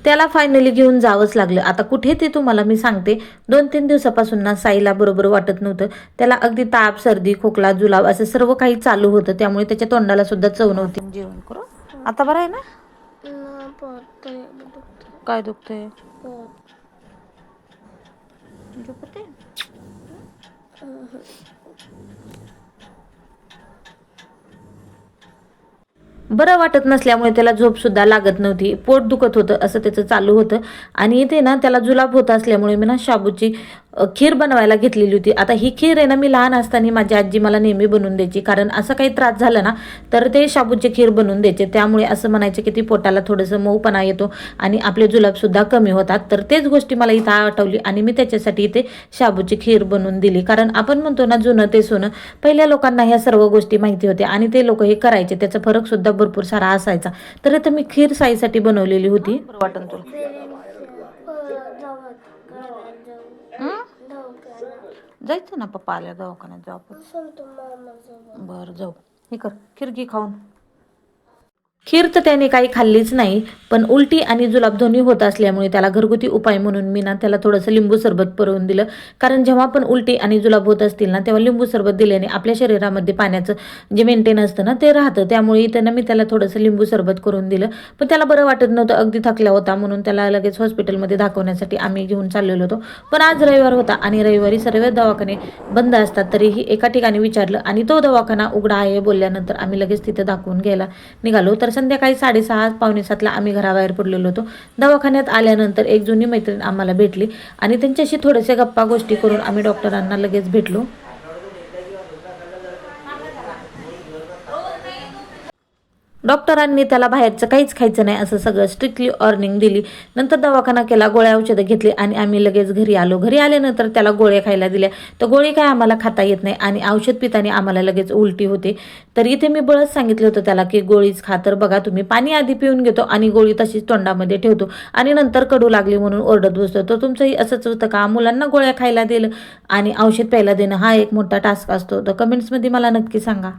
त्याला फायनली घेऊन जावंच लागलं. आता कुठे ते तुम्हाला मी सांगते. 2-3 दिवसापासून ना साईला बरोबर वाटत नव्हतं. त्याला अगदी ताप, सर्दी, खोकला, जुलाब असं सर्व काही चालू होतं. त्यामुळे त्याच्या तोंडाला सुद्धा चव नव्हती. जेवण करू आता बरं आहे ना? काय दुखतंय? झोपते? बरं वाटत नसल्यामुळे त्याला झोप सुद्धा लागत नव्हती. पोट दुखत होतं असं त्याचं चालू होतं. आणि इथे ना त्याला जुलाब होत असल्यामुळे मी ना शाबूची खीर बनवायला घेतलेली होती. आता ही खीर आहे ना मी लहान असताना माझी आजी मला नेहमी बनवून द्यायची. कारण असं काही त्रास झाला ना तर ते शाबूची खीर बनवून द्यायचे. त्यामुळे असं म्हणायचे की ती पोटाला थोडंसं मऊपणा येतो आणि आपले जुलाबसुद्धा कमी होतात. तर तेच गोष्टी मला इथं आठवली आणि मी त्याच्यासाठी इथे शाबूची खीर बनवून दिली. कारण आपण म्हणतो ना जुनं ते सोनं. पहिल्या लोकांना ह्या सर्व गोष्टी माहिती होत्या आणि ते लोक हे करायचे. त्याचा फरक सुद्धा भरपूर सारा असायचा. तर आता मी खीर साईसाठी बनवलेली होती. वाटण तुला जायचं ना पप्पा आल्या दवाखान्यात जाऊ आपण. बरं जाऊ. हे कर खीर घे खाऊन. खीर तर त्याने काही खाल्लीच नाही. पण उलटी आणि जुलाब दोन्ही होत असल्यामुळे त्याला घरगुती उपाय म्हणून मी ना त्याला थोडंसं लिंबू सरबत पुरवून दिलं. कारण जेव्हा पण उलटी आणि जुलाब होत असतील ना तेव्हा लिंबू सरबत दिल्याने आपल्या शरीरामध्ये पाण्याचं जे मेंटेन असतं ना ते राहतं. त्यामुळे त्यांना मी त्याला थोडंसं लिंबू सरबत करून दिलं. पण त्याला बरं वाटत नव्हतं. अगदी थकला होता. म्हणून त्याला लगेच हॉस्पिटलमध्ये दाखवण्यासाठी आम्ही घेऊन चाललेलो होतो. पण आज रविवार होता आणि रविवारी सर्व दवाखाने बंद असतात. तरीही एका ठिकाणी विचारलं आणि तो दवाखाना उघडा आहे बोलल्यानंतर आम्ही लगेच तिथे दाखवून घ्यायला निघालो. तर संध्याकाळी 6:30-6:45 आम्ही घराबाहेर पडलेलो होतो. दवाखान्यात आल्यानंतर एक जुनी मैत्रीण आम्हाला भेटली आणि त्यांच्याशी थोडेसे गप्पा गोष्टी करून आम्ही डॉक्टरांना लगेच भेटलो. डॉक्टरांनी त्याला बाहेरचं काहीच खायचं नाही असं सगळं स्ट्रिक्टली वॉर्निंग दिली. नंतर दवाखाना केला, गोळ्या औषधं घेतली आणि आम्ही लगेच घरी आलो. घरी आल्यानंतर त्याला गोळ्या खायला दिल्या. तर गोळी काय आम्हाला खाता येत नाही आणि औषध पिताना आम्हाला लगेच उलटी होते. तर इथे मी बळच सांगितलं होतं त्याला की गोळीच खा. तर बघा तुम्ही पाणी आधी पिऊन घेतो आणि गोळी तशीच तोंडामध्ये ठेवतो आणि नंतर कडू लागली म्हणून ओरडत बसतो. तर तुमचंही असंच होतं का? मुलांना गोळ्या खायला दिलं आणि औषध प्यायला देणं हा एक मोठा टास्क असतो. तर कमेंट्समध्ये मला नक्की सांगा.